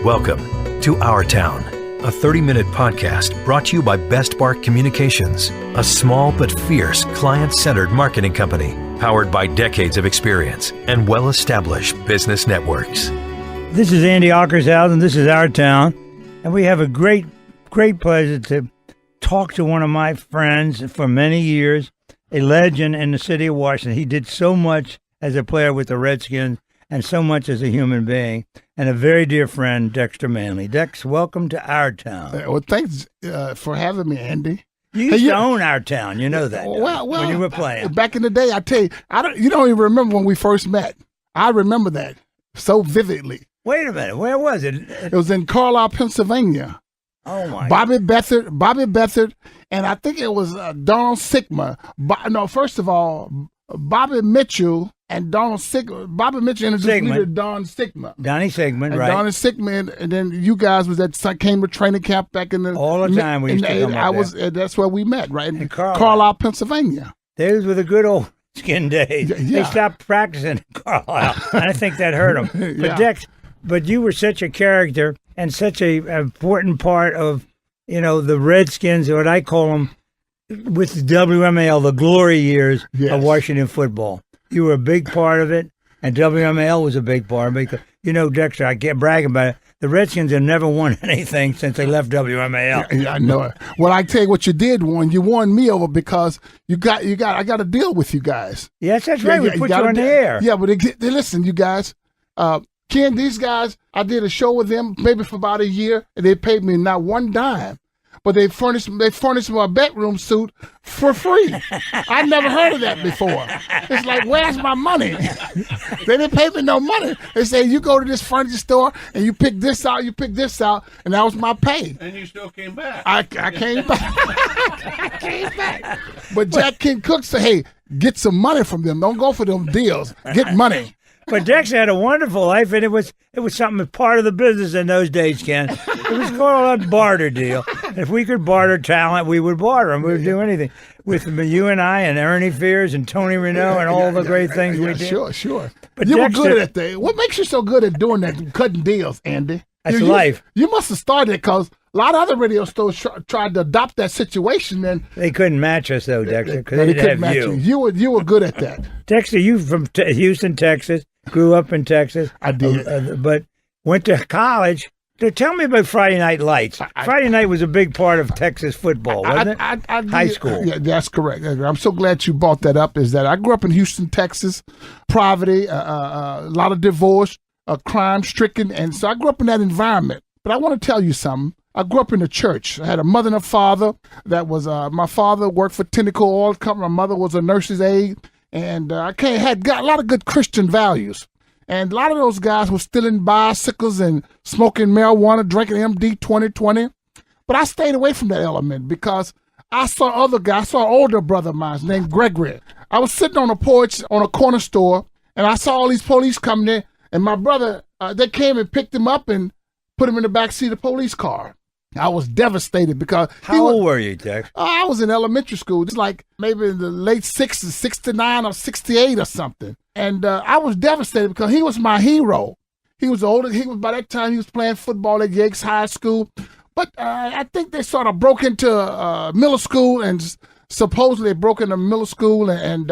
Welcome to Our Town, a 30-minute podcast brought to you by Best Bark Communications, a small but fierce client-centered marketing company powered by decades of experience and well-established business networks. This is Andy Ockershausen. This is Our Town, and we have a great pleasure to talk to one of my friends for many years, a legend in the city of Washington. He did so much as a player with the Redskins and so much as a human being, and a very dear friend, Dexter Manley. Dex, welcome to Our Town. Well, thanks for having me, Andy. You used to own Our Town, you know that. Well, when you were playing. Back in the day, I tell you, you don't even remember when we first met. I remember that so vividly. Wait a minute, where was it? It was in Carlisle, Pennsylvania. Oh, my Bobby Beathard, and I think it was Donald Sigma. First of all, Bobby Mitchell and Donald Sigma. Bobby Mitchell introduced me to Don Sigma. Donnie Sigmund, right. Donnie Sigma, and then you guys was at Cambridge training camp back in the... All the time we used to come up there. That's where we met, right? In Carlisle, Pennsylvania. Those were the good old skin days. Yeah. They stopped practicing in Carlisle, and I think that hurt them. But Yeah. Dex, but you were such a character and such an important part of, the Redskins, what I call them, with the WMAL, the glory years of Washington football. You were a big part of it, and WMAL was a big part of it. Dexter, I can't brag about it. The Redskins have never won anything since they left WMAL. Yeah, I know it. Well, I tell you what you did won. You won me over because I got to deal with you guys. Yes, that's right. We put you on the air. Yeah, but listen, you guys. Ken, these guys, I did a show with them maybe for about a year, and they paid me not one dime. But they furnished my bedroom suit for free. I never heard of that before. It's like, where's my money? They didn't pay me no money. They say, you go to this furniture store and you pick this out, and that was my pay. And you still came back. I came back. I came back. But Jack King Cook said, hey, get some money from them. Don't go for them deals. Get money. But Dex had a wonderful life, and it was something part of the business in those days, Ken. It was called a barter deal. If we could barter talent, we would barter them. We would do anything. With you and I and Ernie Fears and Tony Renault and all the great things we did. Sure. But you Dexter, were good at that. What makes you so good at doing that, cutting deals, Andy? That's life. You must have started it because a lot of other radio stores tried to adopt that situation. And they couldn't match us, though, Dexter, because they they couldn't have match you. You were good at that. Dexter, you from Houston, Texas, grew up in Texas. I did. But went to college. Tell me about Friday Night Lights. Friday night was a big part of Texas football, wasn't it? High school. Yeah, that's correct. I'm so glad you brought that up. Is that I grew up in Houston, Texas, poverty, a lot of divorce, crime stricken, and so I grew up in that environment. But I want to tell you something. I grew up in the church. I had a mother and a father that was, my father worked for Tenneco Oil Company. My mother was a nurse's aide. And I got a lot of good Christian values. And a lot of those guys were stealing bicycles and smoking marijuana, drinking MD 2020. But I stayed away from that element because I saw other guys. I saw an older brother of mine named Gregory. I was sitting on a porch on a corner store, and I saw all these police coming in. And my brother, they came and picked him up and put him in the backseat of the police car. I was devastated because... How old were you, Dex? I was in elementary school, just like maybe in the late 60s, 69 or 68 or something. And I was devastated because he was my hero. He was older. By that time, he was playing football at Yates High School. But I think they sort of broke into middle school and supposedly broke into middle school. And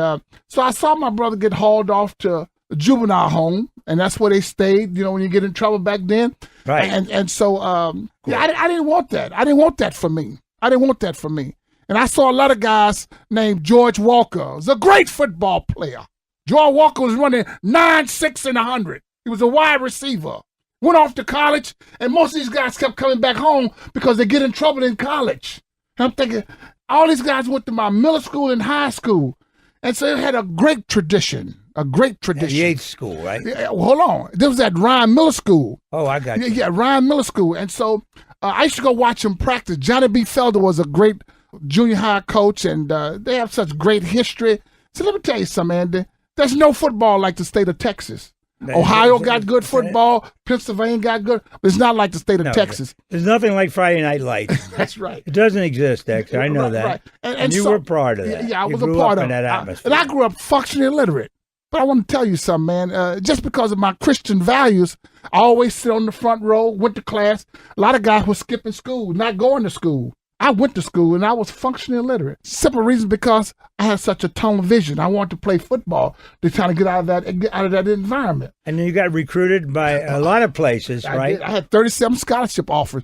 so I saw my brother get hauled off to a juvenile home, and that's where they stayed, when you get in trouble back then. Right. And so, cool. I didn't want that. I didn't want that for me. And I saw a lot of guys named George Walker. He was a great football player. George Walker was running 9.6 and 100. He was a wide receiver. Went off to college, and most of these guys kept coming back home because they get in trouble in college. And I'm thinking, all these guys went to my middle school and high school. And so it had a great tradition. At Yates School, right? Yeah, well, hold on. This was at Ryan Miller School. Oh, I got you. Yeah, Ryan Miller School. And so I used to go watch him practice. Johnny B. Felder was a great junior high coach, and they have such great history. So let me tell you something, Andy. There's no football like the state of Texas. Ohio got good football. Pennsylvania got good. But it's not like the state of Texas. There's nothing like Friday Night Lights. That's right. It doesn't exist, Dexter. I know that. Right. And you were part of that. Yeah, I was a part of that atmosphere. And I grew up functionally illiterate. But I want to tell you something, man. Just because of my Christian values, I always sit on the front row, went to class. A lot of guys were skipping school, not going to school. I went to school and I was functionally illiterate. Simple reason, because I had such a tunnel vision. I wanted to play football to try to get out of that environment. And then you got recruited by a lot of places, right? I had 37 scholarship offers.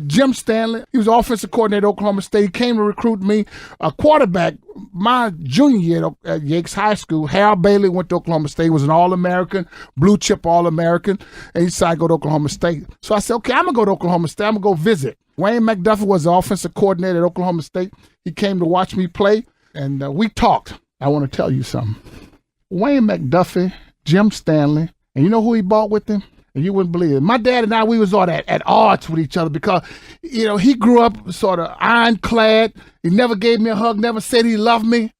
Jim Stanley, he was offensive coordinator at Oklahoma State. He came to recruit me. A quarterback, my junior year at Yates High School, Harold Bailey went to Oklahoma State, was an All-American, blue chip All-American, and he decided to go to Oklahoma State. So I said, okay, I'm going to go to Oklahoma State. I'm going to go visit. Wayne McDuffie was the offensive coordinator at Oklahoma State. He came to watch me play, and we talked. I want to tell you something. Wayne McDuffie, Jim Stanley, and you know who he brought with him? And you wouldn't believe it. My dad and I, we was all at odds with each other because, he grew up sort of ironclad. He never gave me a hug, never said he loved me.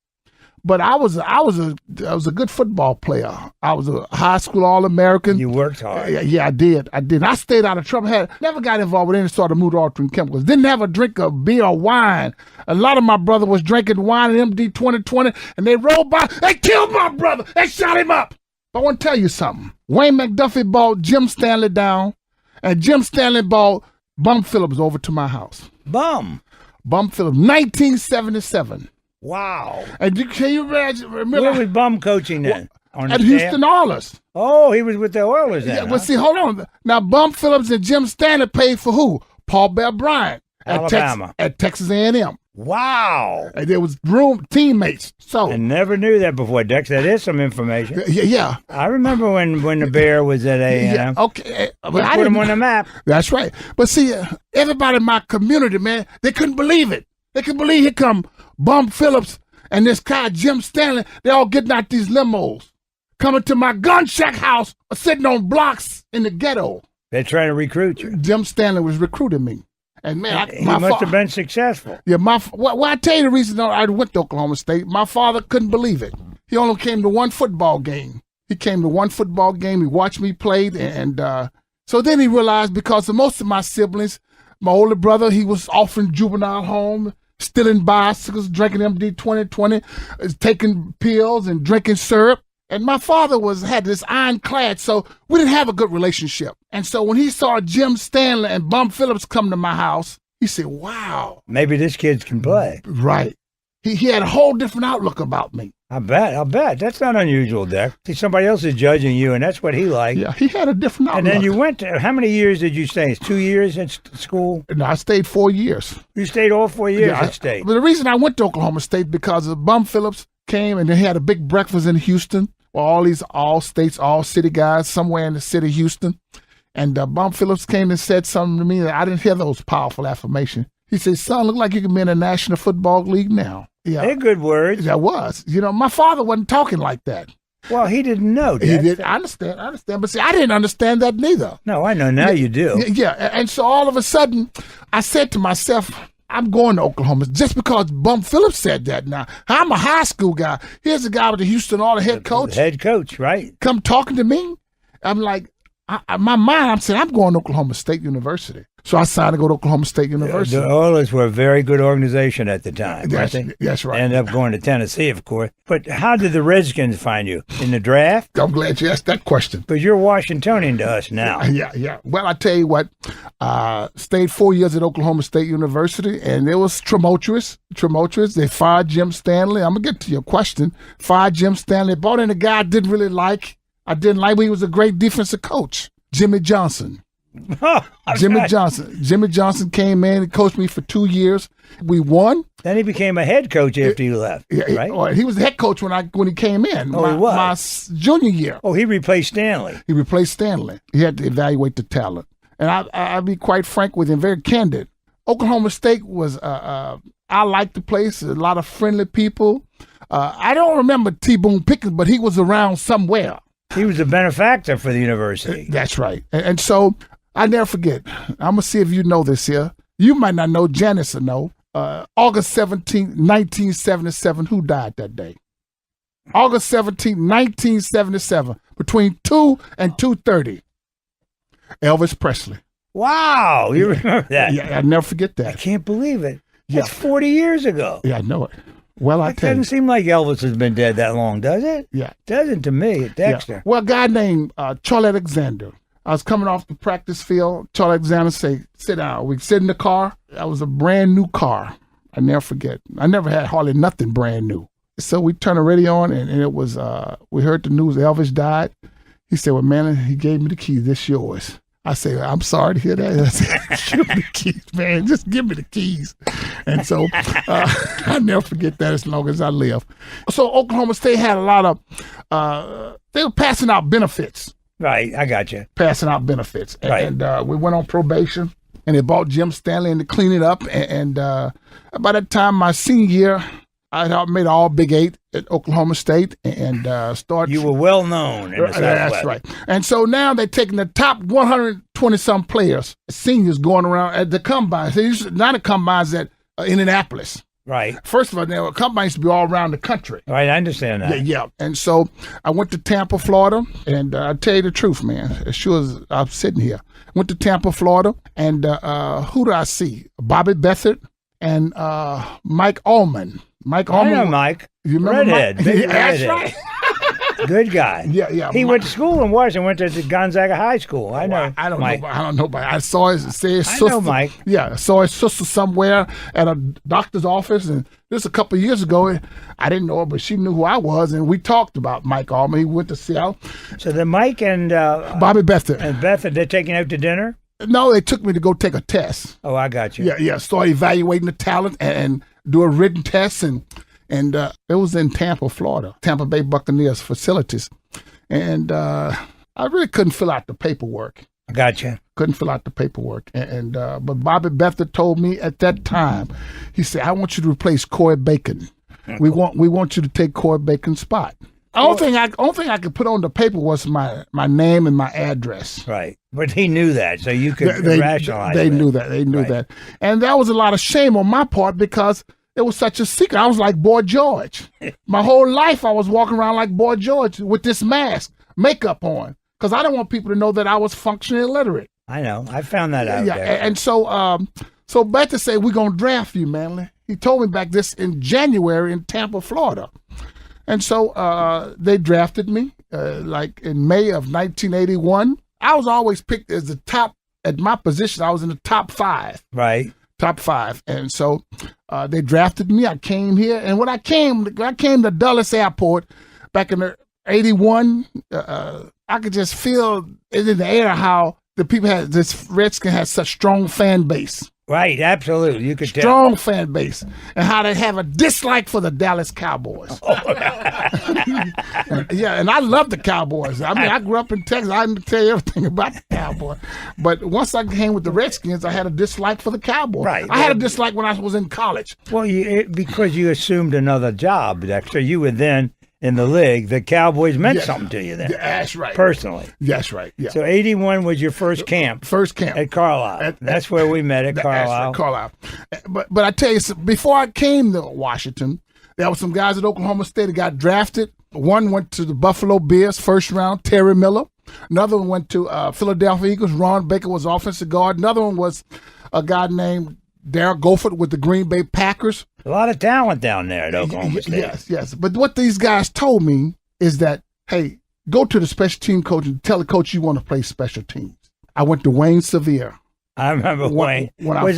But I was a good football player. I was a high school All-American. You worked hard. Yeah, I did. I stayed out of trouble. Never got involved with any sort of mood-altering chemicals. Didn't have a drink of beer or wine. A lot of my brother was drinking wine and MD 2020, and they rolled by. They killed my brother. They shot him up. But I want to tell you something. Wayne McDuffie brought Jim Stanley down, and Jim Stanley brought Bum Phillips over to my house. Bum Phillips, 1977. Wow. And can you imagine? Where was Bum coaching then? At Houston Oilers. Oh, he was with the Oilers then. Yeah, well, see, hold on. Now, Bum Phillips and Jim Stanley paid for who? Paul Bear Bryant. Alabama. At Texas A&M. Wow. And there was teammates. So I never knew that before, Dex. That is some information. Yeah. I remember when the Bear was at A&M. Yeah, okay. But I put him on the map. That's right. But see, everybody in my community, man, they couldn't believe it. They couldn't believe here come Bum Phillips and this guy, Jim Stanley. They all getting out these limos, coming to my gun shack house, or sitting on blocks in the ghetto. They're trying to recruit you. Jim Stanley was recruiting me. And man, he must have been successful. Yeah, well, I tell you the reason I went to Oklahoma State. My father couldn't believe it. He only came to one football game. He watched me play, and so then he realized, because of most of my siblings, my older brother, he was off in juvenile home, stealing bicycles, drinking MD 2020, taking pills and drinking syrup. And my father had this ironclad, so we didn't have a good relationship. And so when he saw Jim Stanley and Bum Phillips come to my house, he said, wow. Maybe this kid can play. Right. He had a whole different outlook about me. I bet. That's not unusual, Dex. See, somebody else is judging you, and that's what he liked. Yeah, he had a different outlook. And then you went to, how many years did you stay? 2 years at school? No, I stayed 4 years. You stayed all 4 years at State? But the reason I went to Oklahoma State, because of Bum Phillips came, and they had a big breakfast in Houston. All these all-states, all-city guys somewhere in the city of Houston. And Bum Phillips came and said something to me that I didn't hear those powerful affirmations. He said, son, look like you can be in the National Football League now. Yeah. They're good words. That was. My father wasn't talking like that. Well, he didn't know that. He did. I understand. But see, I didn't understand that neither. No, I know. Now you do. Yeah. And so all of a sudden, I said to myself, I'm going to Oklahoma just because Bum Phillips said that. Now, I'm a high school guy. Here's a guy with the Houston All, the head coach. The head coach, right. Come talking to me. I'm like, my mind, I'm saying, I'm going to Oklahoma State University. So I signed to go to Oklahoma State University. The Oilers were a very good organization at the time. That's right. Ended up going to Tennessee, of course. But how did the Redskins find you? In the draft? I'm glad you asked that question. Because you're Washingtonian to us now. Yeah. Well, I tell you what, stayed 4 years at Oklahoma State University, and it was tumultuous. They fired Jim Stanley. I'm going to get to your question. Fired Jim Stanley. Brought in a guy I didn't really like. I didn't like when he was a great defensive coach, Jimmy Johnson. Jimmy Johnson came in and coached me for 2 years. We won. Then he became a head coach after you left, right? He was the head coach when he came in. Oh, he was? My junior year. Oh, he replaced Stanley. He had to evaluate the talent. And I'll be quite frank with him, very candid. Oklahoma State was, I liked the place, a lot of friendly people. I don't remember T. Boone Pickens, but he was around somewhere. He was a benefactor for the university. That's right. And so I never forget. I'm going to see if you know this here. You might not know. Janice will know. August 17, 1977. Who died that day? August 17, 1977. Between 2 and 2:30. Elvis Presley. Wow. You remember that? Yeah, I'll never forget that. I can't believe it. That's 40 years ago. Yeah, I know it. Well, I It tell you. doesn't seem like Elvis has been dead that long, does it? Yeah. Doesn't to me, Dexter. Yeah. Well, a guy named Charlie Alexander. I was coming off the practice field. Charlie Alexander say, sit down. We sit in the car. That was a brand new car. I never forget. I never had hardly nothing brand new. So we turned the radio on, and it was, we heard the news Elvis died. He said, well, man, he gave me the keys. This yours. I said, I'm sorry to hear that. I said, give me the keys, man. Just give me the keys. And so I'll never forget that as long as I live. So Oklahoma State had a lot of, they were passing out benefits. Right, I got you. Passing out benefits. Right. And we went on probation, and they bought Jim Stanley in to clean it up. And by that time, my senior year, I had made all Big 8 at Oklahoma State and started. You were well known in the Southwest. That's right. And so now they're taking the top 120-some players, seniors going around at the combines. They used to, not the combines at Indianapolis. Right. First of all, the combines used to be all around the country. Right, I understand that. Yeah. And so I went to Tampa, Florida, and I tell you the truth, man, as sure as I'm sitting here, went to Tampa, Florida, and who do I see? Bobby Beathard and Mike Allman. I know Mike. You remember Redhead. Mike? Big Yeah, that's redhead. right. Good guy. Yeah. He went to school in Washington, went to Gonzaga High School. I know. I don't Mike. know. I don't know. I saw his sister. I know Mike. Yeah, I saw his sister somewhere at a doctor's office, and this a couple of years ago. I didn't know her, but she knew who I was, and we talked about Mike Allman. He went to Seattle. So the Mike and Bobby Beathard. and Beth, they're taking out to dinner? No, they took me to go take a test. Oh, I got you. Yeah. Start evaluating the talent and do a written test, and it was in Tampa, Florida, Tampa Bay Buccaneers facilities. And I really couldn't fill out the paperwork. I got you. Couldn't fill out the paperwork. But Bobby Beathard told me at that time, he said, I want you to replace Corey Bacon. We want you to take Corey Bacon's spot. The only thing I could put on the paper was my name and my address. Right. But he knew that, so you could rationalize They it. knew that. They knew Right. that. And that was a lot of shame on my part because it was such a secret. I was like Boy George. My whole life I was walking around like Boy George with this mask, makeup on, because I don't want people to know that I was functionally illiterate. I know. I found that out. Yeah, there. and so Better said, we're going to draft you, Manley. He told me back this in January in Tampa, Florida. And so they drafted me like in May of 1981. I was always picked as the top, at my position, I was in the top 5. Right. Top 5. And so they drafted me. I came here. And when I came to Dulles Airport back in the 81, I could just feel it in the air how the people had, this Redskin had such strong fan base. Right, absolutely. You could tell. Strong fan base. And how they have a dislike for the Dallas Cowboys. Yeah, and I love the Cowboys. I mean, I grew up in Texas. I didn't tell you everything about the Cowboys. But once I came with the Redskins, I had a dislike for the Cowboys. Right. I had a dislike when I was in college. Well, because you assumed another job, Dexter. You were then in the league. The Cowboys meant something to you then. Yeah, that's right. Personally. That's right. Yeah. So 81 was your first camp. First camp. At Carlisle. That's where we met at Carlisle. That's Carlisle. But I tell you, before I came to Washington, there were some guys at Oklahoma State that got drafted. One went to the Buffalo Bills, first round, Terry Miller. Another one went to Philadelphia Eagles. Ron Baker was offensive guard. Another one was a guy named Darryl Goffert with the Green Bay Packers. A lot of talent down there at Oklahoma State. Yes. But what these guys told me is that, hey, go to the special team coach and tell the coach you want to play special teams. I went to Wayne Sevier. I remember Wayne. When Was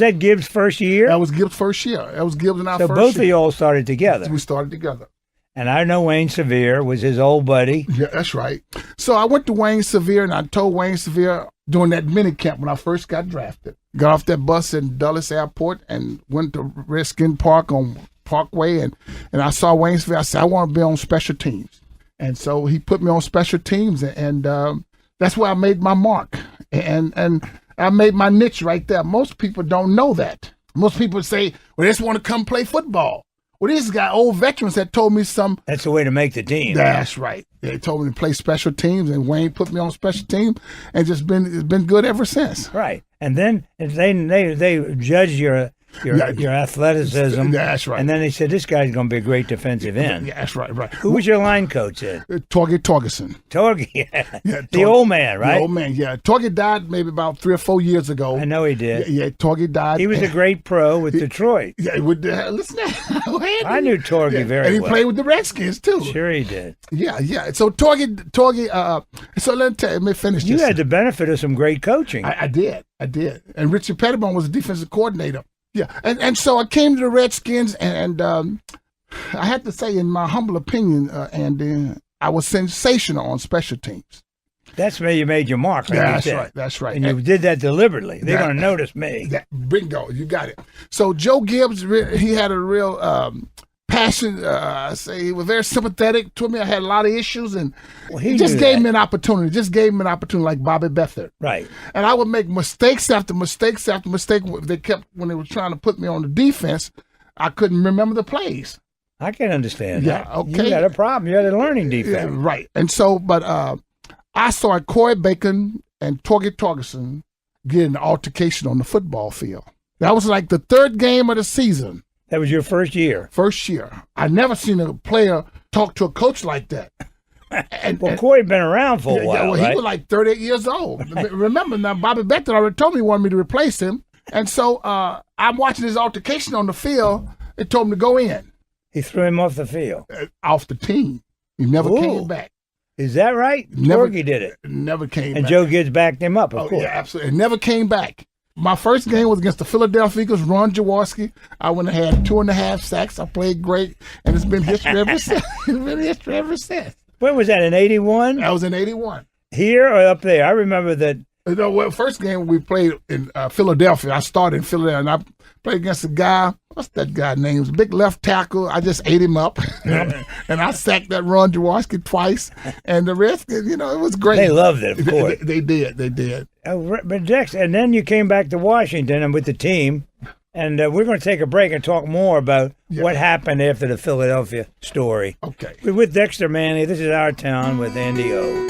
that Gibbs' first year? That was Gibbs' first year. That was Gibbs and our first year. So both of you all started together. We started together. And I know Wayne Sevier was his old buddy. Yeah, that's right. So I went to Wayne Sevier, and I told Wayne Sevier during that mini camp when I first got drafted. Got off that bus in Dulles Airport and went to Redskin Park on Parkway, and I saw Wayne Sevier. I said, I want to be on special teams. And so he put me on special teams, and that's where I made my mark. And I made my niche right there. Most people don't know that. Most people say, well, they just want to come play football. Well, these guys, old veterans, that told me some. That's the way to make the team. That's right. They told me to play special teams, and Wayne put me on special teams, and it's been good ever since. Right. And then they judged your your athleticism. That's right. And then they said, this guy's going to be a great defensive end. Yeah, that's right. Who was your line coach then? Torgy Torgerson. Torgy, the old man, right? The old man, yeah. Torgy died maybe about 3 or 4 years ago. I know he did. Yeah, Torgy died. He was a great pro with Detroit. Yeah, listen, I knew Torgy very well. And he played with the Redskins, too. Sure he did. Yeah. So Torgy, so let me finish this. You had the benefit of some great coaching. I did. And Richard Pettibone was the defensive coordinator. Yeah, and so I came to the Redskins, and I had to say, in my humble opinion, Andy, I was sensational on special teams. That's where you made your mark. Like That's right. And you did that deliberately. They're going to notice me. Bingo, you got it. So Joe Gibbs, he had a real passion. He was very sympathetic to me. I had a lot of issues, and he just gave me an opportunity. Like Bobby Beathard. Right. And I would make mistakes after mistakes after mistake. When they were trying to put me on the defense, I couldn't remember the plays. I can understand that. Okay. You had a problem. You had a learning defect. Yeah, right. And so, but I saw Corey Bacon and Torgy Torgerson get an altercation on the football field. That was like the third game of the season. That was your first year? First year. I never seen a player talk to a coach like that. Corey been around for a while, right? He was like 38 years old. Remember, now, Bobby Beathard already told me he wanted me to replace him. And so I'm watching this altercation on the field. They told him to go in. He threw him off the field? Off the team. He never came back. Is that right? Torgy did it. Never came back. And Joe Gibbs backed him up, of course. Yeah, absolutely. It never came back. My first game was against the Philadelphia Eagles, Ron Jaworski. I went and had 2.5 sacks. I played great, and it's been history ever since. When was that, in 81? That was in 81. Here or up there? I remember that. First game we played in Philadelphia. I started in Philadelphia, and I played against a guy. What's that guy's name? Big left tackle. I just ate him up, and I sacked that Ron Jaworski twice. And the rest, it was great. They loved it, of course. They did. But Dex, and then you came back to Washington and with the team, and we're going to take a break and talk more about what happened after the Philadelphia story. Okay. We're with Dexter Manley. This is Our Town with Andy O.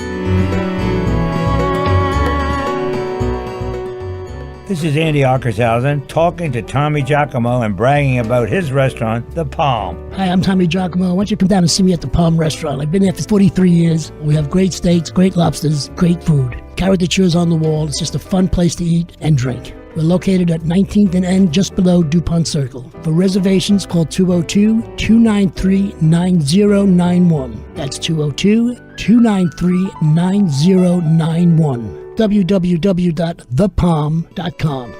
This is Andy Ockershausen talking to Tommy Giacomo and bragging about his restaurant, The Palm. Hi, I'm Tommy Giacomo. Why don't you come down and see me at The Palm Restaurant? I've been there for 43 years. We have great steaks, great lobsters, great food. Caricatures on the wall. It's just a fun place to eat and drink. We're located at 19th and N, just below DuPont Circle. For reservations, call 202-293-9091. That's 202-293-9091. www.thepalm.com.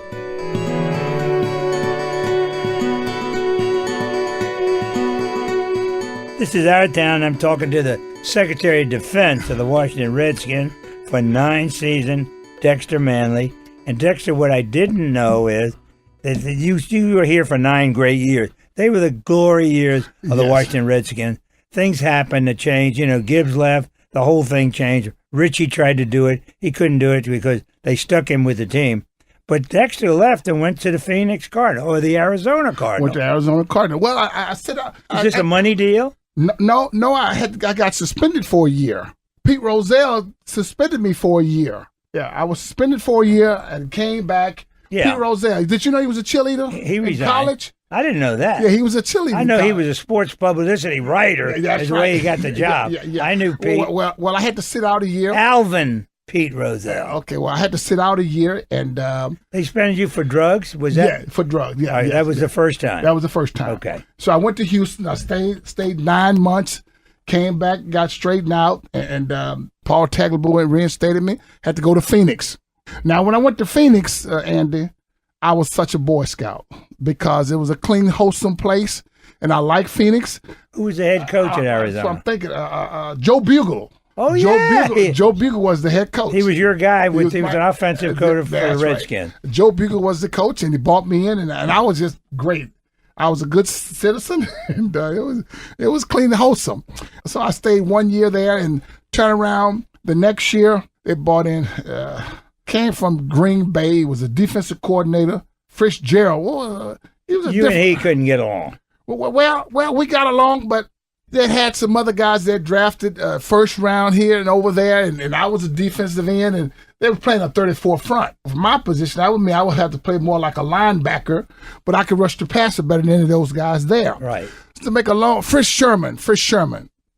This is Our Town. I'm talking to the Secretary of Defense of the Washington Redskins for 9 seasons, Dexter Manley. And Dexter, what I didn't know is that you were here for 9 great years. They were the glory years of the Washington Redskins. Things happened to change. Gibbs left. The whole thing changed. Richie tried to do it. He couldn't do it because they stuck him with the team. But Dexter left and went to the Phoenix Cardinal or the Arizona Cardinal. Went to Arizona Cardinal. Well, I said... Is this a money deal? No, I got suspended for a year. Pete Rozelle suspended me for a year. Yeah, I was suspended for a year and came back. Yeah. Pete Rozelle. Did you know he was a cheerleader in college? I didn't know that. Yeah, he was a cheerleader. I know he was a sports publicity writer. That's the way he got the job. Yeah. I knew Pete. Well, I had to sit out a year. Alvin Pete Rozelle. Okay, well, I had to sit out a year, and they suspended you for drugs. Was that? Yeah, for drugs. Yeah, that was the first time. That was the first time. Okay. So I went to Houston. I stayed 9 months. Came back, got straightened out, and Paul Tagliabue reinstated me. Had to go to Phoenix. Now, when I went to Phoenix, Andy, I was such a Boy Scout because it was a clean, wholesome place, and I like Phoenix. Who was the head coach at Arizona? So I'm thinking Joe Bugle. Oh, yeah. Joe Bugle was the head coach. He was your guy. He was an offensive coach for the Redskins. Right. Joe Bugle was the coach, and he brought me in, and I was just great. I was a good citizen, and it was clean and wholesome. So I stayed 1 year there and turned around. The next year, they brought in, came from Green Bay, was a defensive coordinator, Fitzgerald. He was and he couldn't get along. Well, we got along, but They had some other guys that drafted first round here and over there, and I was a defensive end, and they were playing a 34 front. For my position, that would mean I would have to play more like a linebacker, but I could rush the passer better than any of those guys there. Right. To make a long, Frisch Sherman.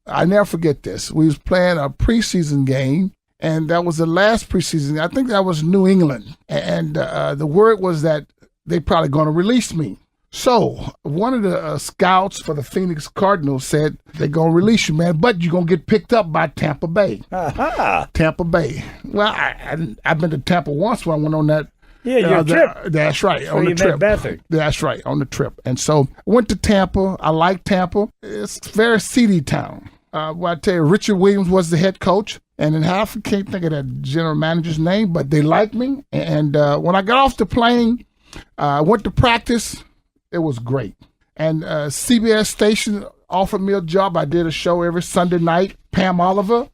I never forget this. We was playing a preseason game, and that was the last preseason. I think that was New England, and the word was that they probably going to release me. So one of the scouts for the Phoenix Cardinals said, they're going to release you, man, but you're going to get picked up by Tampa Bay. Aha. Tampa Bay. Well, I've been to Tampa once when I went on that. Yeah, your trip. That's right, So on the you trip. met Beathard. That's right, on the trip. And so I went to Tampa. I like Tampa. It's a very seedy town. Well, I tell you, Richard Williams was the head coach. And then I can't think of that general manager's name, but they liked me. And when I got off the plane, I went to practice. It was great. And CBS station offered me a job. I did a show every Sunday night. Pam Oliver.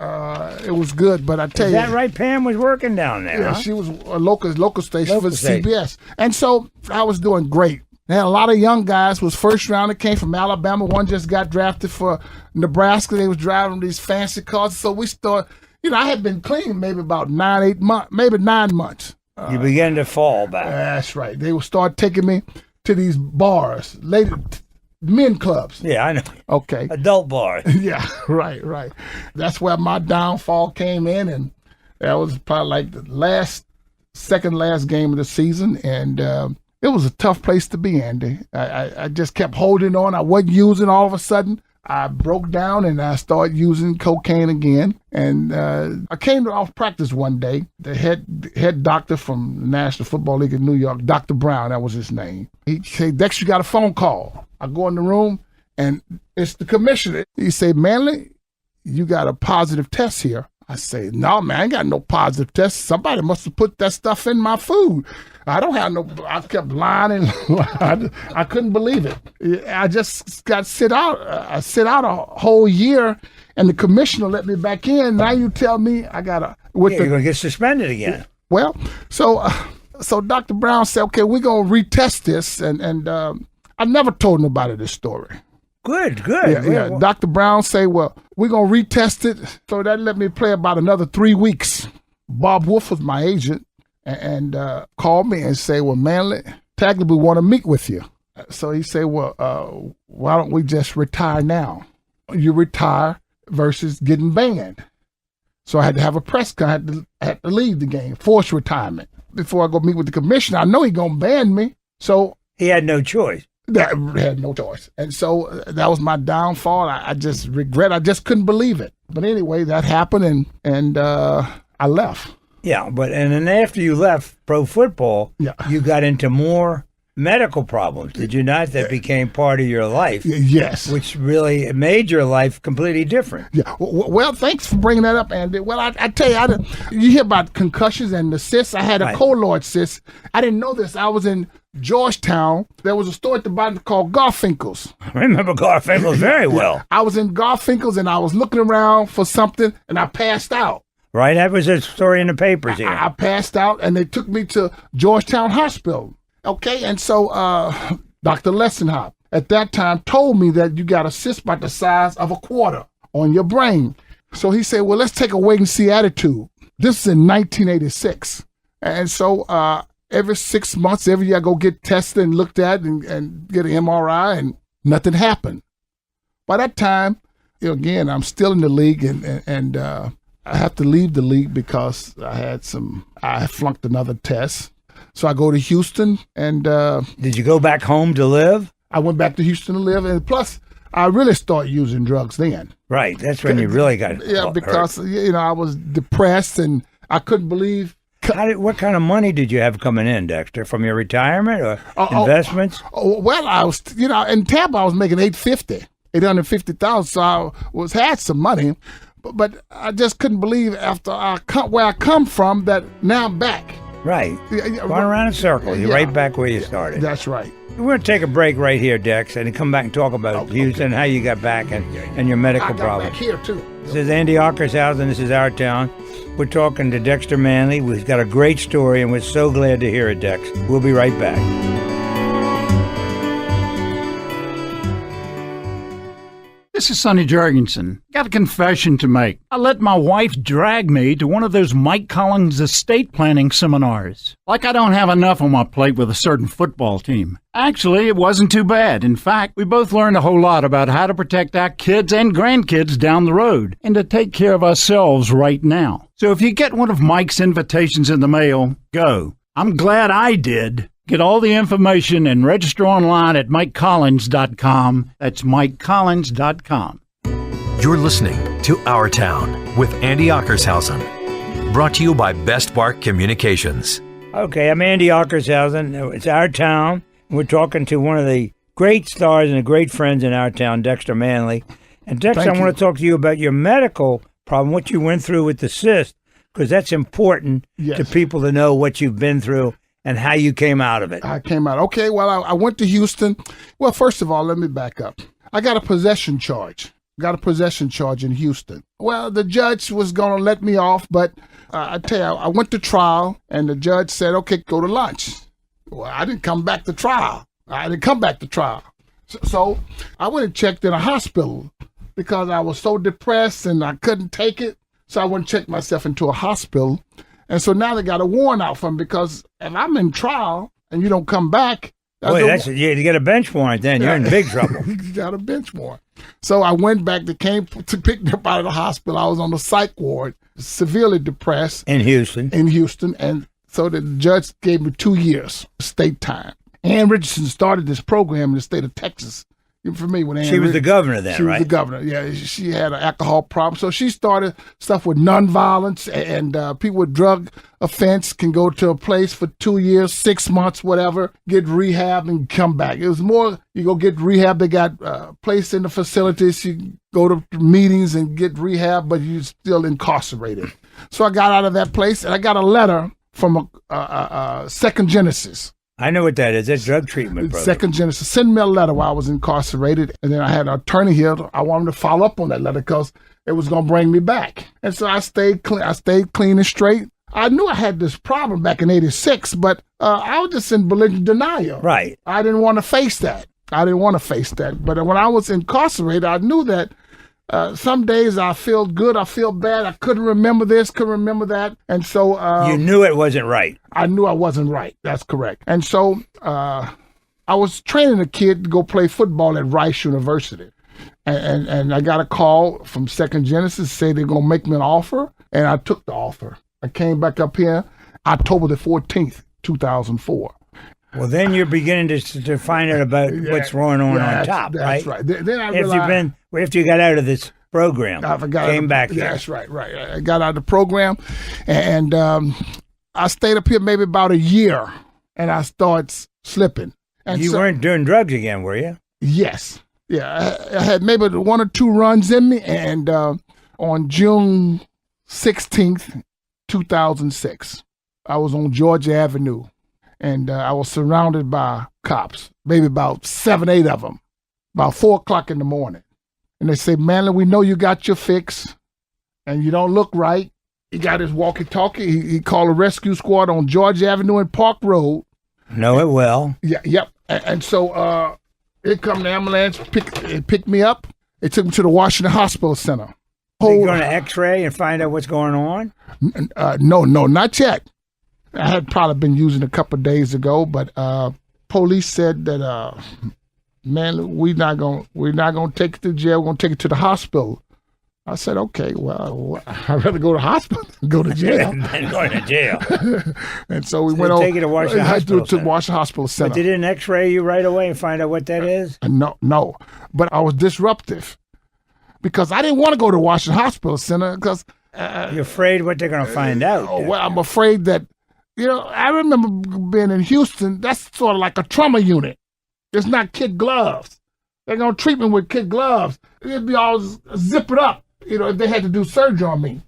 It was good, but I tell you. Is that right? Pam was working down there, Yeah, huh? she was a local station for station. CBS. And so I was doing great. They had a lot of young guys. Was first round that came from Alabama. One just got drafted for Nebraska. They was driving these fancy cars. So we started, I had been clean maybe about 9 months. You began to fall back. That's right. They would start taking me to these bars, men clubs. Yeah, I know. Okay. Adult bar. Yeah, right. That's where my downfall came in, and that was probably like the second last game of the season, and it was a tough place to be, Andy. I just kept holding on. I wasn't using. All of a sudden, I broke down, and I started using cocaine again. And I came to off practice one day. The head doctor from the National Football League in New York, Dr. Brown, that was his name. He said, "Dexter, you got a phone call." I go in the room, and it's the commissioner. He said, "Manley, you got a positive test here." I say, "No, man, I ain't got no positive test. Somebody must have put that stuff in my food. I don't have no." I kept lying and lying. I couldn't believe it. I just got sit out. I sit out a whole year, and the commissioner let me back in. Now you tell me I got to. You're going to get suspended again. Well, so Dr. Brown said, "Okay, we're going to retest this," and I never told nobody this story. Good. Yeah. Dr. Brown say, "Well, we're going to retest it." So that let me play about another 3 weeks. Bob Wolf was my agent and called me and say, "Well, Manley, Tagley, we want to meet with you." So he said, "Well, why don't we just retire now? You retire versus getting banned." So I had to have a press con. I had to leave the game, forced retirement. Before I go meet with the commissioner, I know he's going to ban me. So he had no choice. That had no choice. And so that was my downfall. I just regret. I just couldn't believe it. But anyway, that happened, and I left. Yeah, and then after you left pro football, you got into more medical problems, did you not? That became part of your life. Yes. Which really made your life completely different. Yeah. Well, thanks for bringing that up, Andy. Well, I tell you, you hear about concussions and the cysts. I had a colloid cyst. I didn't know this. I was in Georgetown. There was a store at the bottom called Garfinkel's. I remember Garfinkel's very well. I was in Garfinkel's, and I was looking around for something, and I passed out. Right? That was a story in the papers here. I passed out, and they took me to Georgetown Hospital. Okay, and so Dr. Lessenhop at that time told me that you got a cyst about the size of a quarter on your brain. So he said, well, let's take a wait and see attitude. This is in 1986. And so every 6 months, every year I go get tested and looked at and get an MRI, and nothing happened. By that time, again, I'm still in the league, and I have to leave the league because I flunked another test. So I go to Houston, and did you go back home to live? I went back to Houston to live, and plus I really started using drugs then. Right, that's when you really got because hurt. I was depressed, and I couldn't believe. What kind of money did you have coming in, Dexter, from your retirement or investments? Well, I was, in Tampa I was making $850,000, so I had some money, but I just couldn't believe after where I come from that now I'm back. Right. Going around in circles. You're right back where you started. That's right. We're going to take a break right here, Dex, and come back and talk about Houston, how you got back, and your medical problems. Back here, too. This is Andy Ocker's house, and this is Our Town. We're talking to Dexter Manley. We've got a great story, and we're so glad to hear it, Dex. We'll be right back. This this is Sonny Jurgensen. Got a confession to make. I let my wife drag me to one of those Mike Collins estate planning seminars. Like I don't have enough on my plate with a certain football team. Actually, it wasn't too bad. In fact, we both learned a whole lot about how to protect our kids and grandkids down the road and to take care of ourselves right now. So if you get one of Mike's invitations in the mail, go. I'm glad I did. Get all the information and register online at MikeCollins.com. That's MikeCollins.com. You're listening to Our Town with Andy Ockershausen. Brought to you by Best Bark Communications. Okay, I'm Andy Ockershausen. It's Our Town. We're talking to one of the great stars and the great friends in Our Town, Dexter Manley. And Dexter, I want to talk to you about your medical problem, what you went through with the cyst, because that's important to people to know what you've been through and how you came out of it. I came out. Okay, well, I went to Houston. Well, first of all, let me back up. I got a possession charge. In Houston. Well, the judge was going to let me off, but I tell you, I went to trial, and the judge said, okay, go to lunch. Well, I didn't come back to trial. So I went and checked in a hospital because I was so depressed and I couldn't take it. So I went and checked myself into a hospital. And so now they got a warrant out for me because if I'm in trial and you don't come back. You get a bench warrant then. You're in big trouble. You got a bench warrant. So I went back to pick me up out of the hospital. I was on the psych ward, severely depressed. In Houston. And so the judge gave me 2 years state time. Ann Richardson started this program in the state of Texas. You're familiar with Ann? She was the governor then, right? She was the governor. Yeah, she had an alcohol problem. So she started stuff with nonviolence, and people with drug offense can go to a place for 2 years, 6 months, whatever, get rehab and come back. It was more, you go get rehab. They got placed in the facilities. You go to meetings and get rehab, but you're still incarcerated. So I got out of that place, and I got a letter from a Second Genesis. I know what that is. That's drug treatment program. Second Genesis sent me a letter while I was incarcerated, and then I had an attorney here. I wanted to follow up on that letter because it was going to bring me back. And so I stayed clean. And straight. I knew I had this problem back in '86, but I was just in belligerent denial. Right. I didn't want to face that. But when I was incarcerated, I knew that some days I feel good, I feel bad. I couldn't remember this, couldn't remember that. And so... you knew it wasn't right. I knew I wasn't right. That's correct. And so I was training a kid to go play football at Rice University. And I got a call from Second Genesis, say they're going to make me an offer. And I took the offer. I came back up here October the 14th, 2004. Well, then you're beginning to find out about what's going on top, that's right? Then I realized, after you got out of this program, came back here. That's right. I got out of the program, and I stayed up here maybe about a year, and I started slipping. And you weren't doing drugs again, were you? Yes. Yeah, I had maybe 1 or 2 runs in me, and on June 16th, 2006, I was on Georgia Avenue. And I was surrounded by cops, maybe about 7, 8 of them, about 4 o'clock in the morning. And they say, Manley, we know you got your fix and you don't look right. He got his walkie-talkie. He called a rescue squad on Georgia Avenue and Park Road. Know it well. Yeah, yep. And so here come the ambulance, picked me up. They took me to the Washington Hospital Center. Are you going to x-ray and find out what's going on? No, not yet. I had probably been using a couple of days ago, but police said that, man, we're not gonna take it to jail. We're gonna take it to the hospital. I said, okay, well, I'd rather go to the hospital than go to jail. than going to jail. And so we went over. Take it to Washington Hospital Center. To Washington Hospital Center. But they didn't X-ray you right away and find out what that is? No. But I was disruptive because I didn't want to go to Washington Hospital Center because you're afraid what they're going to find out. Well, I'm afraid that. I remember being in Houston. That's sort of like a trauma unit. It's not kid gloves. They're going to treat me with kid gloves. It'd be all zippered up, if they had to do surgery on me.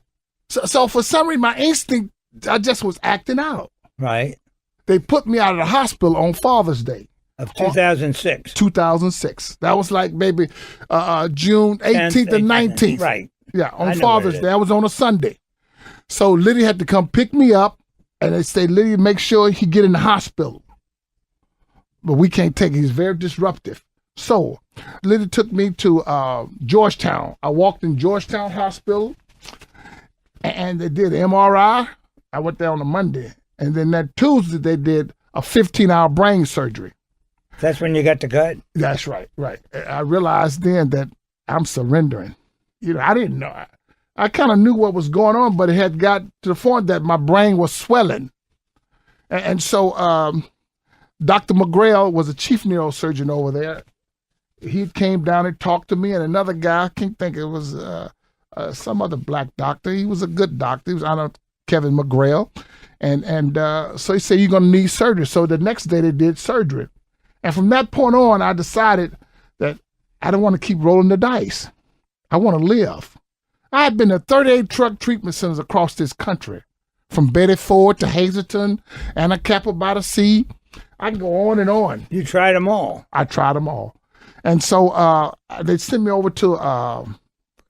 So for some reason, my instinct, I just was acting out. Right. They put me out of the hospital on Father's Day. Of 2006. 2006. That was like maybe June 18th and 19th. Right. Yeah, on Father's Day. That was on a Sunday. So Liddy had to come pick me up. And they say, Lydia, make sure he get in the hospital. But we can't take it. He's very disruptive. So Liddy took me to Georgetown. I walked in Georgetown Hospital, and they did MRI. I went there on a Monday. And then that Tuesday, they did a 15-hour brain surgery. That's when you got the cut? That's right. I realized then that I'm surrendering. I didn't know. I kind of knew what was going on, but it had got to the point that my brain was swelling. And so Dr. McGrail was a chief neurosurgeon over there. He came down and talked to me, and another guy, I can't think it was some other black doctor. He was a good doctor. He was, I don't know, Kevin McGrail. And so he said, you're going to need surgery. So the next day they did surgery. And from that point on, I decided that I don't want to keep rolling the dice. I want to live. I had been to 38 truck treatment centers across this country, from Betty Ford to Hazleton, Anacapa by the Sea. I can go on and on. You tried them all. I tried them all. And so they sent me over to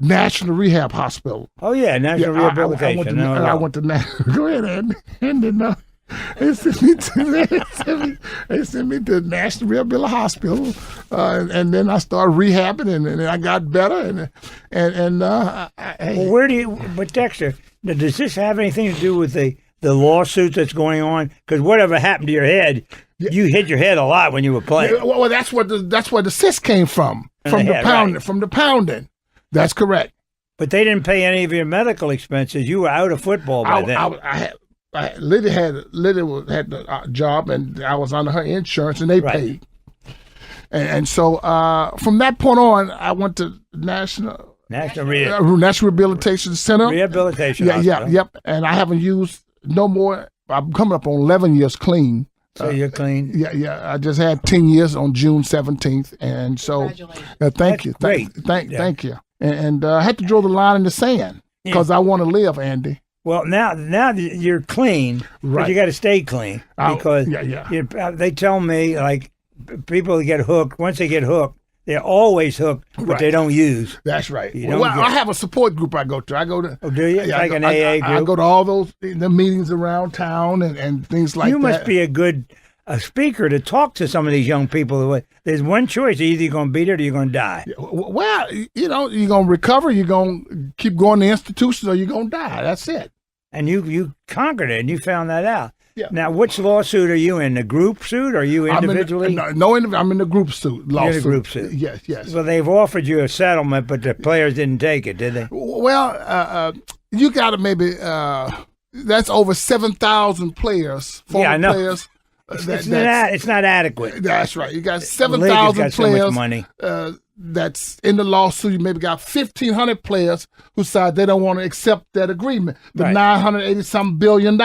National Rehab Hospital. Oh, yeah, National Rehabilitation. I went to National. Go ahead, Andy. They sent me to National Rehabilitation Hospital, and then I started rehabbing, and I got better. Well, where do you? But Dexter, does this have anything to do with the lawsuit that's going on? Because whatever happened to your head, you hit your head a lot when you were playing. Well, that's where the cyst came from the pounding. Right. From the pounding. That's correct. But they didn't pay any of your medical expenses. You were out of football by then. Liddy had the job, and I was under her insurance, and they paid. And so from that point on, I went to National Rehabilitation Center. Rehabilitation Hospital. Yep. And I haven't used no more. I'm coming up on 11 years clean. So you're clean? Yeah. I just had 10 years on June 17th, and so thank you. Thank you. And I had to draw the line in the sand because I want to live, Andy. Well, now you're clean, but you got to stay clean because they tell me, like, people get hooked. Once they get hooked, they're always hooked, but they don't use. That's right. I have a support group I go to. Oh, do you? Like an AA group? I go to all the meetings around town and things like that. You must be a good speaker to talk to some of these young people. There's one choice. Either you're going to beat it or you're going to die. Well, you're going to recover, you're going to keep going to institutions, or you're going to die. That's it. And you conquered it, and you found that out. Yeah. Now, which lawsuit are you in? The group suit, or are you individually? I'm in the group suit. Lawsuit. You're in the group suit. Yes. Well, they've offered you a settlement, but the players didn't take it, did they? Well, you got to maybe, that's over 7,000 players, former players. It's not adequate. That's right. You got 7,000 players. So much money. That's in the lawsuit. You maybe got 1,500 players who decide they don't want to accept that agreement. The $980-something billion.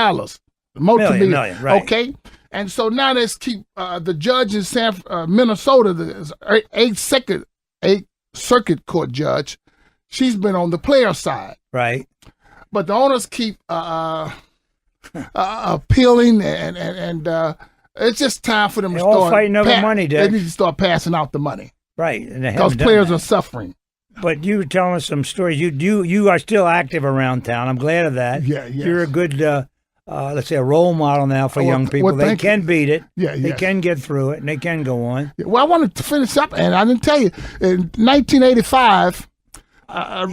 Million, right. Okay? And so now let's keep the judge in Minnesota, the Eighth Circuit Court judge, she's been on the player side. Right. But the owners keep appealing, and it's just time for them to start fighting over money, Dex. They need to start passing out the money. Right. Because players are suffering. But you were telling us some stories. You are still active around town. I'm glad of that. Yeah. You're a good, let's say, a role model now for young people. They can beat it. They can get through it, and they can go on. Well, I wanted to finish up, and I didn't tell you. In 1985,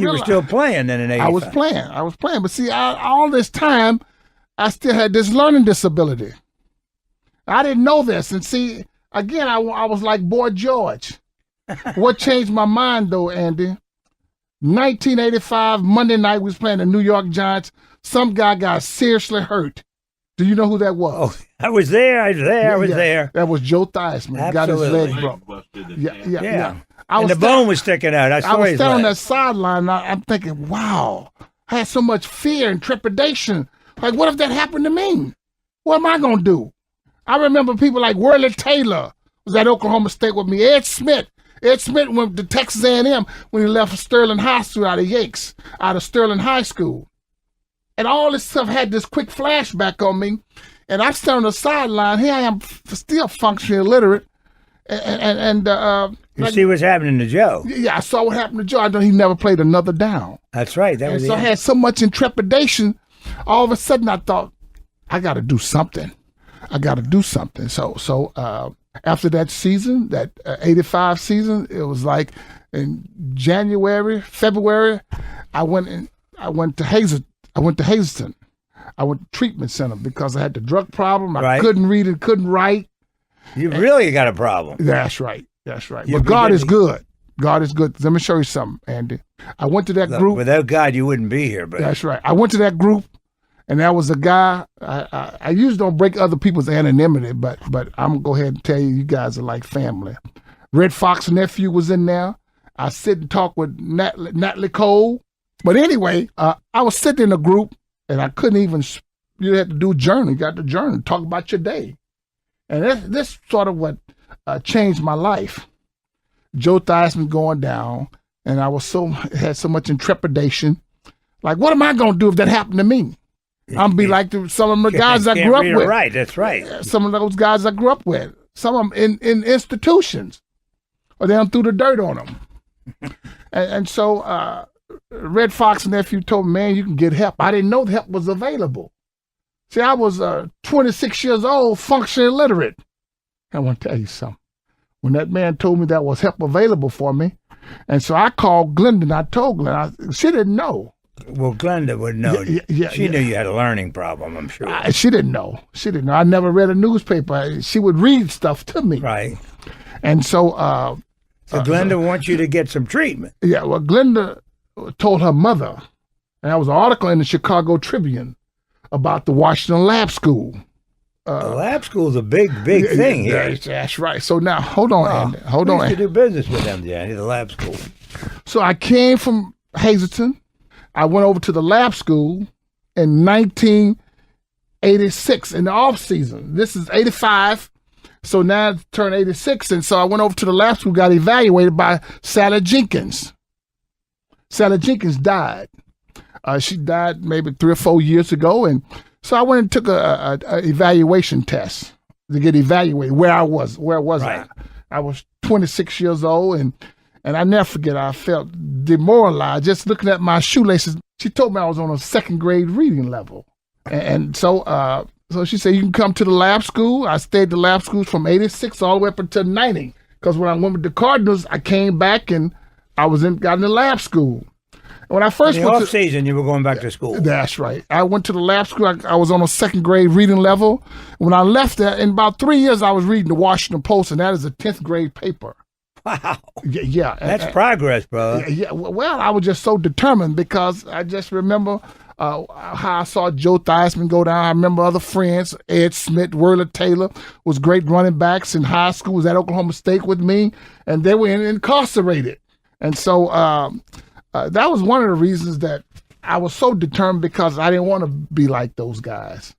you were still playing then in 85. I was playing. But see, all this time, I still had this learning disability. I didn't know this. And see, again, I was like Boy George. What changed my mind, though, Andy? 1985, Monday night, we was playing the New York Giants. Some guy got seriously hurt. Do you know who that was? Oh, I was there. I was there. That was Joe Theismann. Got his leg broke. Yeah. And the bone was sticking out. I was standing on that sideline. I'm thinking, wow, I had so much fear and trepidation. Like, what if that happened to me? What am I going to do? I remember people like Worley Taylor was at Oklahoma State with me. Ed Smith went to Texas A&M when he left Sterling High School out of Sterling High School. And all this stuff had this quick flashback on me. And I'm standing on the sideline. Here I am, still functionally illiterate. And you see what's happening to Joe. Yeah, I saw what happened to Joe. I know he never played another down. That's right. I had so much intrepidation. All of a sudden, I thought, I got to do something. So After that season, that 85 season, it was like in February, I went to Hazelton. I went to treatment center because I had the drug problem. I couldn't read and couldn't write. You really got a problem. That's right. But God is good. God is good. Let me show you something, Andy. I went to that group. Without God, you wouldn't be here. But that's right. I went to that group, and that was a guy. I usually don't break other people's anonymity, but I'm gonna go ahead and tell you, you guys are like family. Red Fox nephew was in there. I sit and talk with Natalie Cole. But anyway, I was sitting in a group, and I couldn't even. You had to do a journal. You got to journal, talk about your day, and this sort of what changed my life. Joe Theismann going down, and I had so much intrepidation. Like, what am I going to do if that happened to me? I'm be like some of the guys I grew up with. Right, that's right. Some of those guys I grew up with. Some of them in institutions, or they threw the dirt on them. and so Red Fox nephew told me, man, you can get help. I didn't know the help was available. See, I was 26 years old, functionally illiterate. I want to tell you something. When that man told me that was help available for me, and so I called Glenda, and I told Glenda, she didn't know. Well, Glenda would know. She knew you had a learning problem, I'm sure. She didn't know. I never read a newspaper. She would read stuff to me. Right. And so... so Glenda wants you to get some treatment. Yeah, well, Glenda told her mother, and there was an article in the Chicago Tribune about the Washington Lab School. The lab school's a big thing here. That's right. So now, hold on, Andy. Hold on. We used to do business with them, Danny, the lab school. So I came from Hazelton. I went over to the lab school in 1986 in the off season. This is 85. So now I turned 86. And so I went over to the lab school, got evaluated by Sally Jenkins. Sally Jenkins died. She died maybe 3 or 4 years ago. And so I went and took a evaluation test to get evaluated where I was. Where was I? I was 26 years old, and I never forget, I felt demoralized just looking at my shoelaces. She told me I was on a second grade reading level. And so she said, you can come to the lab school. I stayed at the lab school from 86 all the way up until 90. Because when I went with the Cardinals, I came back and I got in the lab school. When I first in the off season, you were going back to school. That's right. I went to the lab school. I was on a second grade reading level. When I left there, in about 3 years, I was reading the Washington Post, and that is a 10th grade paper. Wow. Yeah. That's progress, brother. Yeah. Well, I was just so determined because I just remember how I saw Joe Theismann go down. I remember other friends, Ed Smith, Worley Taylor, was great running backs in high school, was at Oklahoma State with me, and they were incarcerated. And so that was one of the reasons that I was so determined, because I didn't want to be like those guys.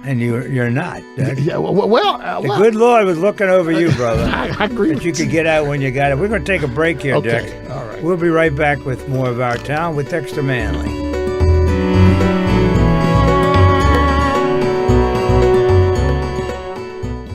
And you're not. Yeah, the good Lord was looking over you, brother. I agree. That you could get out when you got it. We're going to take a break here, okay. Dex. All right. We'll be right back with more of Our Town with Dexter Manley.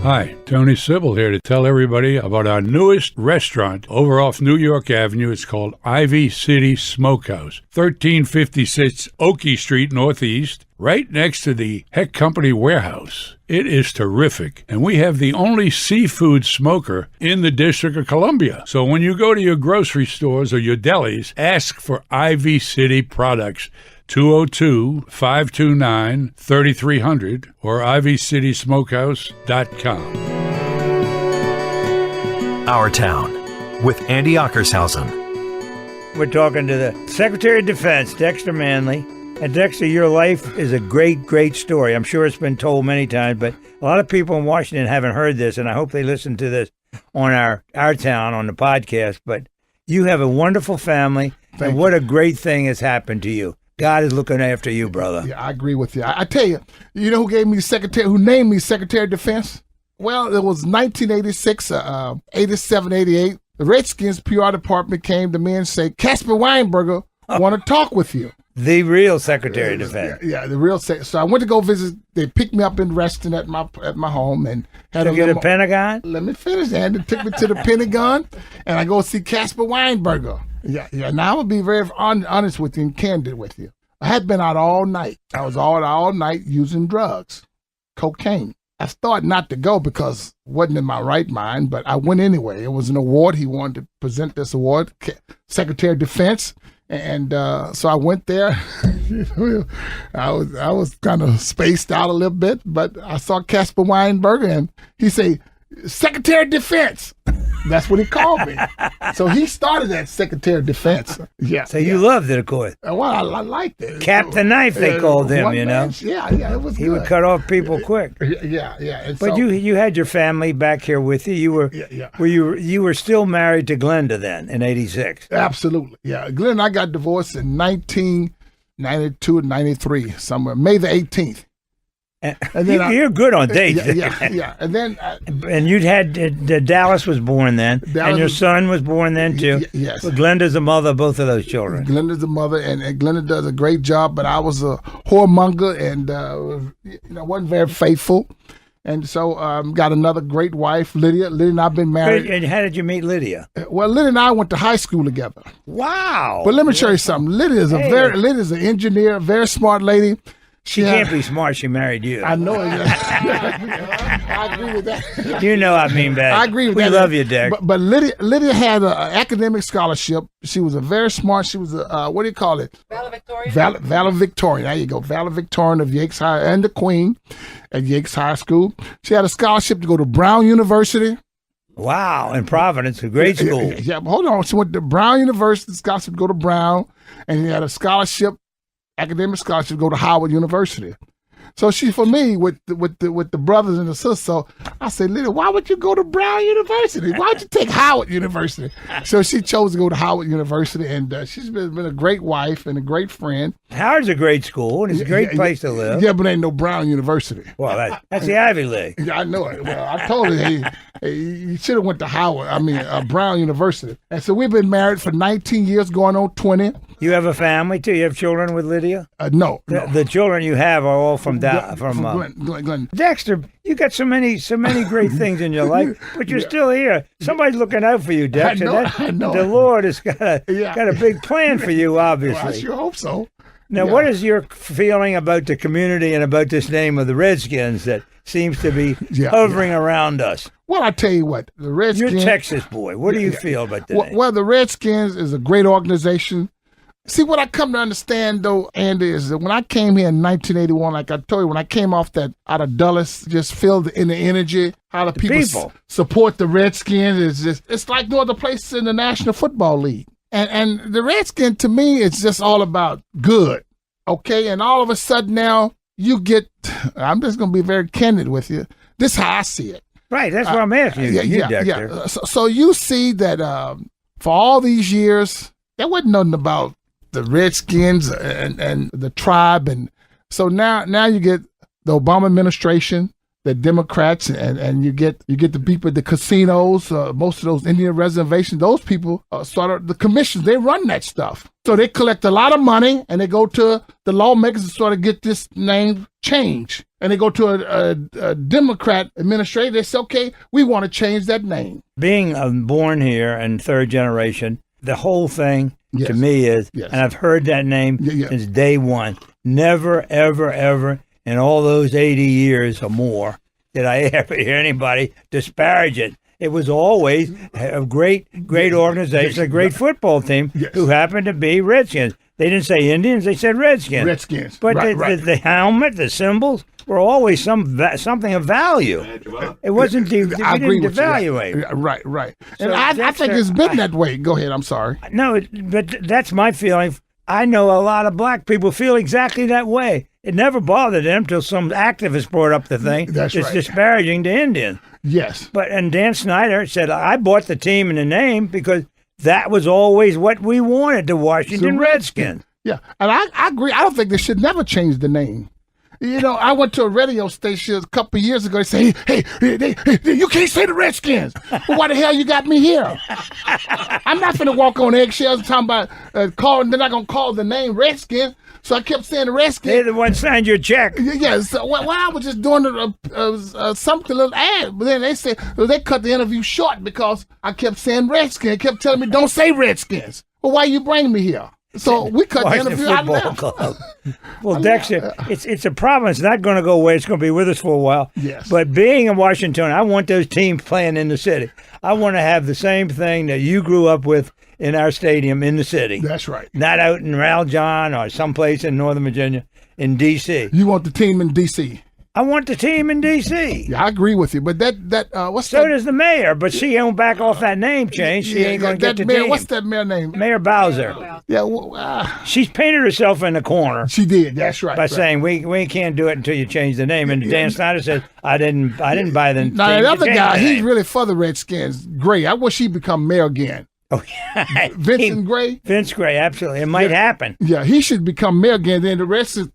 Hi, Tony Sybil here to tell everybody about our newest restaurant over off New York Avenue. It's called Ivy City Smokehouse, 1356 Oakey Street Northeast, right next to the Heck Company warehouse. It is terrific, and we have the only seafood smoker in the District of Columbia. So when you go to your grocery stores or your delis, ask for Ivy City products. 202-529-3300 or ivycitysmokehouse.com. Our Town with Andy Ockershausen. We're talking to the Secretary of Defense, Dexter Manley. And Dexter, your life is a great, great story. I'm sure it's been told many times, but a lot of people in Washington haven't heard this, and I hope they listen to this on our Town on the podcast. But you have a wonderful family, and what a great thing has happened to you. God is looking after you, brother. Yeah, I agree with you. I tell you, you know who named me Secretary of Defense? Well, it was 1986, 87, 88. The Redskins PR department came to me and said, Casper Weinberger want to talk with you. The real Secretary of Defense. Yeah, the real secretary. So I went to go visit. They picked me up in Reston at my home and had to get a Pentagon. Let me finish, and they took me to the Pentagon, and I go see Casper Weinberger. Yeah. Now I would be very honest with you and candid with you. I had been out all night. I was all night using drugs, cocaine. I thought not to go because it wasn't in my right mind, but I went anyway. It was an award. He wanted to present this award, Secretary of Defense. And so I went there. I was kind of spaced out a little bit, but I saw Casper Weinberger, and he said, Secretary of Defense. That's what he called me. So he started as Secretary of Defense. Yeah. So you loved it, of course. Well, I liked it. Captain Knife, they called him, you know. Yeah, it was He good. would cut off people quick. Yeah. And But so, you had your family back here with you. You were you were still married to Glenda then in '86. Absolutely. Yeah. Glenn and I got divorced in 1992 and 93, somewhere, May the 18th. And then you're good on dates. Yeah. And then and you'd had Dallas was born then, and your son was born then too. Yes. But Glenda's the mother of both of those children. Glenda's the mother, and Glenda does a great job. But I was a whoremonger and wasn't very faithful, and so got another great wife, Lydia. Lydia and I've been married. And how did you meet Lydia? Well, Lydia and I went to high school together. Wow! But let me show you something. Lydia's Lydia's an engineer, very smart lady. She can't be smart. She married you. I know it. I agree with that. You know I mean that. I agree with that. We love you, Dex. But Lydia had an academic scholarship. She was a very smart. She was a what do you call it? Valedictorian. Valedictorian. There you go. Valedictorian of Yates High and the Queen at Yates High School. She had a scholarship to go to Brown University. Wow, in Providence, a great school. Yeah, but hold on. She went to Brown University, scholarship to go to Brown, and she had a scholarship. Academic scholarship to go to Howard University. So she, for me, with the brothers and the sisters, so I said, Lydia, why would you go to Brown University? Why would you take Howard University? So she chose to go to Howard University, and she's been a great wife and a great friend. Howard's a great school, and it's a great place to live. Yeah, but ain't no Brown University. Well, that's the Ivy League. Yeah, I know it. Well, I told her, hey, you should have went to Brown University. And so we've been married for 19 years, going on 20. You have a family too. You have children with Lydia. No. The children you have are all from Glenn. Dexter. You got so many great things in your life, but you're still here. Somebody's looking out for you, Dexter. I know. The Lord has got a big plan for you, obviously. Well, I sure hope so. Now, what is your feeling about the community and about this name of the Redskins that seems to be hovering around us? Well, I tell you what, the Redskins. You're a Texas boy. What do you feel about the name? Well, the Redskins is a great organization. See, what I come to understand, though, Andy, is that when I came here in 1981, like I told you, when I came off that out of Dulles, just feel the energy, how the people support the Redskins. It's like no other place in the National Football League. And the Redskins, to me, it's just all about good, okay? And all of a sudden now, you get, I'm just going to be very candid with you, this is how I see it. Right, that's what I'm asking you, Dexter. Yeah. So you see that for all these years, there wasn't nothing about the Redskins and the tribe, and so now you get the Obama administration, the Democrats, and you get the people at the casinos, most of those Indian reservations. Those people the commissions. They run that stuff, so they collect a lot of money, and they go to the lawmakers to sort of get this name changed. And they go to a Democrat administrator. They say, okay, we want to change that name. Being born here and third generation, the whole thing. To me is, and I've heard that name since day one. Never, ever, ever in all those 80 years or more did I ever hear anybody disparage it. It was always a great organization, a great football team who happened to be Redskins. They didn't say Indians, they said Redskins. Redskins. But the helmet, the symbols were always something of value. It wasn't, we didn't devaluate. Right. So and I think it's been that way. Go ahead, I'm sorry. No, but that's my feeling. I know a lot of black people feel exactly that way. It never bothered them till some activist brought up the thing. That's it's right. disparaging to Indians. Yes. And Dan Snyder said, I bought the team and the name because that was always what we wanted, the Washington Redskins. Yeah, and I agree. I don't think they should never change the name. You know, I went to a radio station a couple of years ago. They say, hey, you can't say the Redskins. Well, why the hell you got me here? I'm not going to walk on eggshells talking about calling. They're not going to call the name Redskins. So I kept saying the Redskins. They're the one signed your check. Yeah, so I was just doing something, a little ad. But then they cut the interview short because I kept saying Redskins. They kept telling me, don't say Redskins. Well, why you bring me here? So we cut the Washington interview out Football now. Club. Well, Dexter, it's a problem. It's not going to go away. It's going to be with us for a while. Yes. But being in Washington, I want those teams playing in the city. I want to have the same thing that you grew up with in our stadium in the city. That's right. Not out in Raljohn or someplace in Northern Virginia, in D.C. You want the team in D.C. I want the team in D.C. Yeah, I agree with you. But what's So that? does the mayor, but she ain't back off that name change. She ain't going to get the mayor, team. What's that mayor name? Mayor Bowser. Yeah, well, She's painted herself in the corner she did. That's right. by right. saying we can't do it until you change the name. And Dan Snyder says I didn't buy the Now team. that other You changed guy, the he's name." really for the Redskins. Gray. I wish he'd become mayor again. Oh, yeah. Vincent Gray. Vince Gray, absolutely. It might happen. Yeah, he should become mayor again. Then the rest is.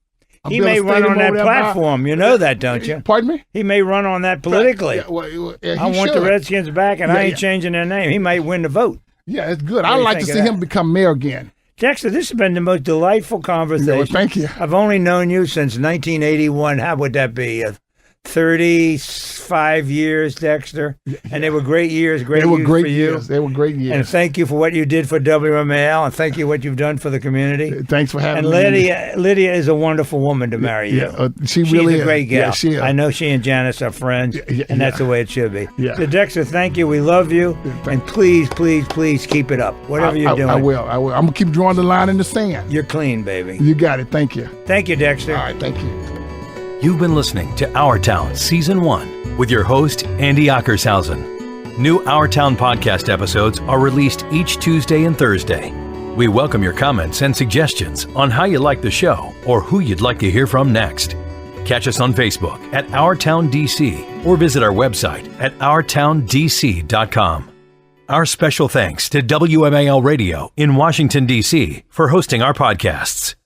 He may run on that platform. You know that, don't you? Pardon me? He may run on that politically. Yeah, well, yeah, I he want the should. Redskins back, and I ain't changing their name. He might win the vote. Yeah, it's good. do I'd you like to think see of him that? become mayor again. Dexter, this has been the most delightful conversation. Well, thank you. I've only known you since 1981. How would that be? 35 years, Dexter. And they were great years. Great They were years great for you. years. They were great years. And thank you for what you did for WMAL, and thank you what you've done for the community. Thanks for having And me. Lydia is a wonderful woman to marry you. She She's really a great is. gal. Yeah, she is. I know she and Janice are friends, and that's the way it should be. Yeah. So Dexter, thank you. We love you, and please, please, please keep it up. Whatever you're doing, I will. I'm gonna keep drawing the line in the sand. You're clean, baby. You got it. Thank you. Thank you, Dexter. All right. Thank you. You've been listening to Our Town Season 1 with your host, Andy Ockershausen. New Our Town podcast episodes are released each Tuesday and Thursday. We welcome your comments and suggestions on how you like the show or who you'd like to hear from next. Catch us on Facebook at Our Town DC or visit our website at OurTownDC.com. Our special thanks to WMAL Radio in Washington, D.C. for hosting our podcasts.